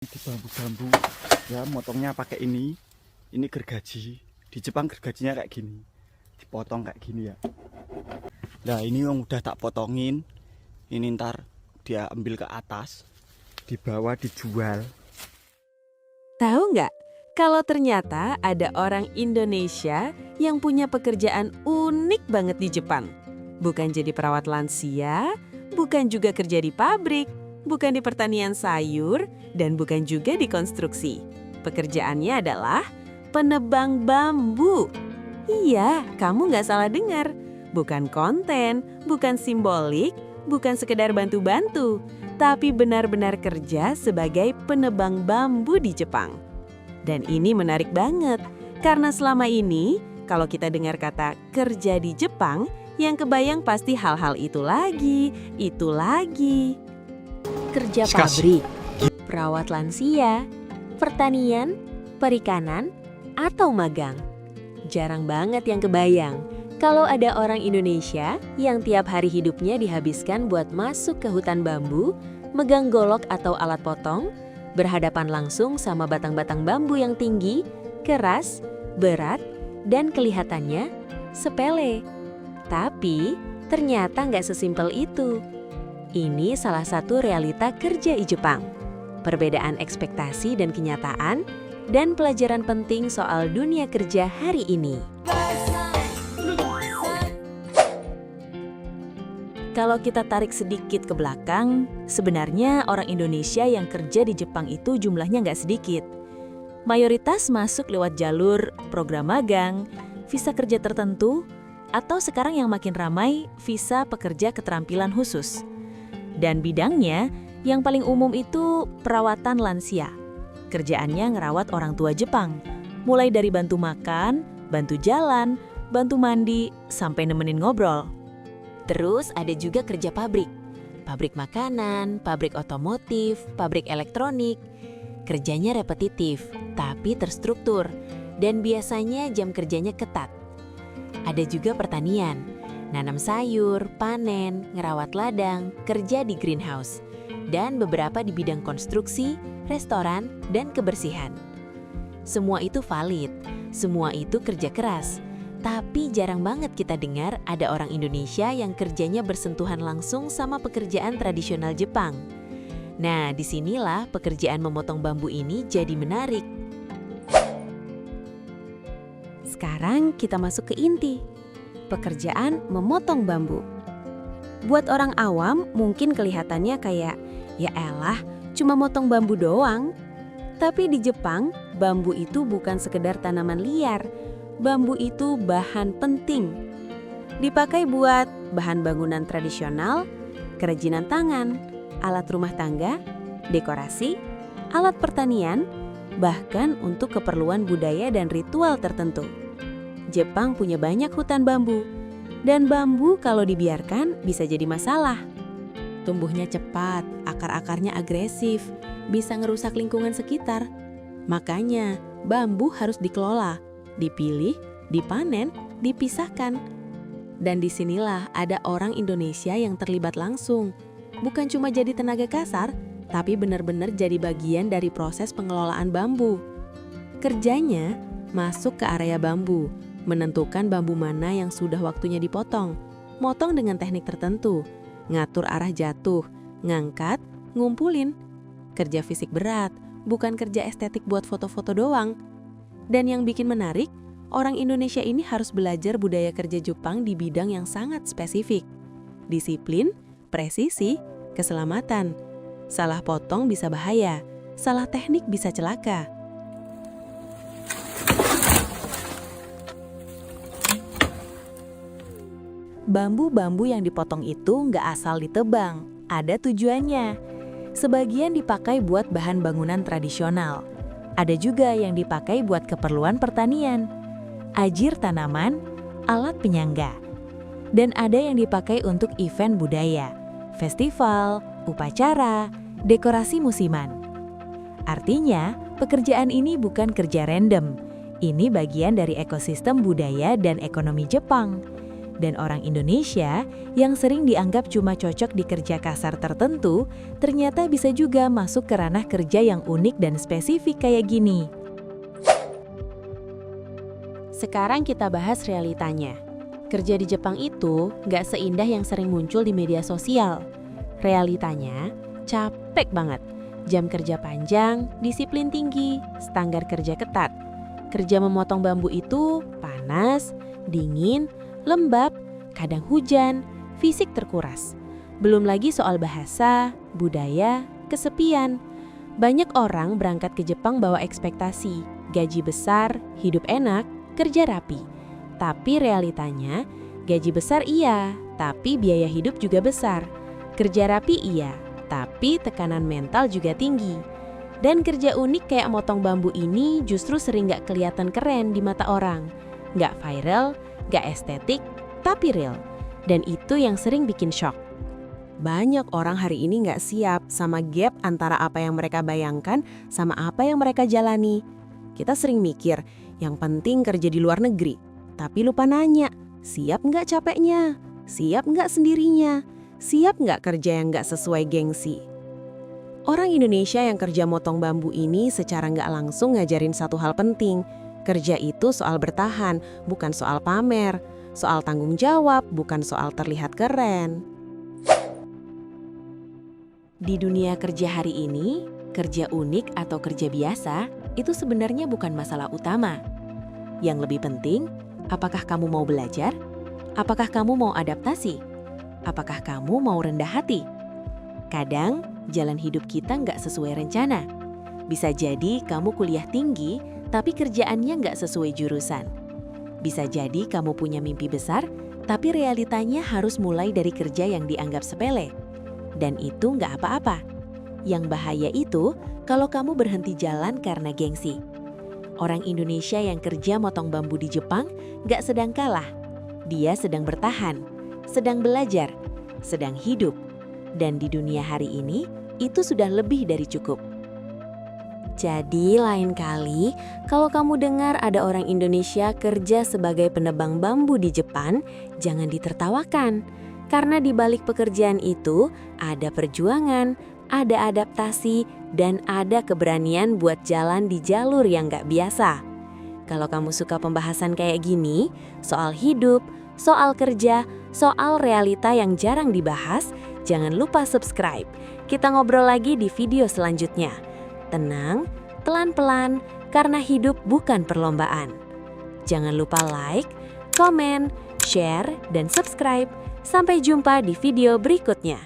Di bambu-bambu ya, motongnya pakai ini gergaji. Di Jepang gergajinya kayak gini, dipotong kayak gini ya. Nah ini yang udah tak potongin, ini ntar dia ambil ke atas, di bawah dijual. Tahu nggak, kalau ternyata ada orang Indonesia yang punya pekerjaan unik banget di Jepang. Bukan jadi perawat lansia, bukan juga kerja di pabrik, bukan di pertanian sayur, dan bukan juga di konstruksi. Pekerjaannya adalah penebang bambu. Iya, kamu nggak salah dengar. Bukan konten, bukan simbolik, bukan sekedar bantu-bantu, tapi benar-benar kerja sebagai penebang bambu di Jepang. Dan ini menarik banget, karena selama ini kalau kita dengar kata kerja di Jepang, yang kebayang pasti hal-hal itu lagi. Kerja pabrik, perawat lansia, pertanian, perikanan, atau magang. Jarang banget yang kebayang kalau ada orang Indonesia yang tiap hari hidupnya dihabiskan buat masuk ke hutan bambu, megang golok atau alat potong, berhadapan langsung sama batang-batang bambu yang tinggi, keras, berat, dan kelihatannya sepele. Tapi ternyata nggak sesimpel itu. Ini salah satu realita kerja di Jepang. Perbedaan ekspektasi dan kenyataan, dan pelajaran penting soal dunia kerja hari ini. Kalau kita tarik sedikit ke belakang, sebenarnya orang Indonesia yang kerja di Jepang itu jumlahnya nggak sedikit. Mayoritas masuk lewat jalur program magang, visa kerja tertentu, atau sekarang yang makin ramai, visa pekerja keterampilan khusus. Dan bidangnya yang paling umum itu perawatan lansia. Kerjaannya ngerawat orang tua Jepang, mulai dari bantu makan, bantu jalan, bantu mandi, sampai nemenin ngobrol. Terus ada juga kerja pabrik. Pabrik makanan, pabrik otomotif, pabrik elektronik. Kerjanya repetitif, tapi terstruktur. Dan biasanya jam kerjanya ketat. Ada juga pertanian, nanam sayur, panen, ngerawat ladang, kerja di greenhouse. Dan beberapa di bidang konstruksi, restoran, dan kebersihan. Semua itu valid, semua itu kerja keras. Tapi jarang banget kita dengar ada orang Indonesia yang kerjanya bersentuhan langsung sama pekerjaan tradisional Jepang. Nah, disinilah pekerjaan memotong bambu ini jadi menarik. Sekarang kita masuk ke inti, pekerjaan memotong bambu. Buat orang awam mungkin kelihatannya kayak, ya elah, cuma motong bambu doang. Tapi di Jepang, bambu itu bukan sekedar tanaman liar. Bambu itu bahan penting. Dipakai buat bahan bangunan tradisional, kerajinan tangan, alat rumah tangga, dekorasi, alat pertanian, bahkan untuk keperluan budaya dan ritual tertentu. Jepang punya banyak hutan bambu, dan bambu kalau dibiarkan bisa jadi masalah. Tumbuhnya cepat, akar-akarnya agresif, bisa ngerusak lingkungan sekitar. Makanya bambu harus dikelola, dipilih, dipanen, dipisahkan. Dan disinilah ada orang Indonesia yang terlibat langsung. Bukan cuma jadi tenaga kasar, tapi benar-benar jadi bagian dari proses pengelolaan bambu. Kerjanya masuk ke area bambu, menentukan bambu mana yang sudah waktunya dipotong, motong dengan teknik tertentu, ngatur arah jatuh, ngangkat, ngumpulin. Kerja fisik berat, bukan kerja estetik buat foto-foto doang. Dan yang bikin menarik, orang Indonesia ini harus belajar budaya kerja Jepang di bidang yang sangat spesifik. Disiplin, presisi, keselamatan. Salah potong bisa bahaya, salah teknik bisa celaka. Bambu-bambu yang dipotong itu nggak asal ditebang, ada tujuannya. Sebagian dipakai buat bahan bangunan tradisional. Ada juga yang dipakai buat keperluan pertanian, ajir tanaman, alat penyangga. Dan ada yang dipakai untuk event budaya, festival, upacara, dekorasi musiman. Artinya, pekerjaan ini bukan kerja random. Ini bagian dari ekosistem budaya dan ekonomi Jepang. Dan orang Indonesia yang sering dianggap cuma cocok di kerja kasar tertentu, ternyata bisa juga masuk ke ranah kerja yang unik dan spesifik kayak gini. Sekarang kita bahas realitanya. Kerja di Jepang itu nggak seindah yang sering muncul di media sosial. Realitanya capek banget. Jam kerja panjang, disiplin tinggi, standar kerja ketat. Kerja memotong bambu itu panas, dingin, lembab, kadang hujan, fisik terkuras. Belum lagi soal bahasa, budaya, kesepian. Banyak orang berangkat ke Jepang bawa ekspektasi, gaji besar, hidup enak, kerja rapi. Tapi realitanya, gaji besar iya, tapi biaya hidup juga besar. Kerja rapi iya, tapi tekanan mental juga tinggi. Dan kerja unik kayak motong bambu ini justru sering gak kelihatan keren di mata orang. Gak viral, gak estetik, tapi real. Dan itu yang sering bikin shock. Banyak orang hari ini gak siap sama gap antara apa yang mereka bayangkan sama apa yang mereka jalani. Kita sering mikir, yang penting kerja di luar negeri. Tapi lupa nanya, siap gak capeknya? Siap gak sendirinya? Siap gak kerja yang gak sesuai gengsi? Orang Indonesia yang kerja motong bambu ini secara gak langsung ngajarin satu hal penting. Kerja itu soal bertahan, bukan soal pamer. Soal tanggung jawab, bukan soal terlihat keren. Di dunia kerja hari ini, kerja unik atau kerja biasa itu sebenarnya bukan masalah utama. Yang lebih penting, apakah kamu mau belajar? Apakah kamu mau adaptasi? Apakah kamu mau rendah hati? Kadang, jalan hidup kita nggak sesuai rencana. Bisa jadi kamu kuliah tinggi, tapi kerjaannya nggak sesuai jurusan. Bisa jadi kamu punya mimpi besar, tapi realitanya harus mulai dari kerja yang dianggap sepele. Dan itu nggak apa-apa. Yang bahaya itu kalau kamu berhenti jalan karena gengsi. Orang Indonesia yang kerja motong bambu di Jepang nggak sedang kalah. Dia sedang bertahan, sedang belajar, sedang hidup. Dan di dunia hari ini, itu sudah lebih dari cukup. Jadi lain kali, kalau kamu dengar ada orang Indonesia kerja sebagai penebang bambu di Jepang, jangan ditertawakan. Karena di balik pekerjaan itu, ada perjuangan, ada adaptasi, dan ada keberanian buat jalan di jalur yang gak biasa. Kalau kamu suka pembahasan kayak gini, soal hidup, soal kerja, soal realita yang jarang dibahas, jangan lupa subscribe. Kita ngobrol lagi di video selanjutnya. Tenang, pelan-pelan, karena hidup bukan perlombaan. Jangan lupa like, komen, share, dan subscribe. Sampai jumpa di video berikutnya.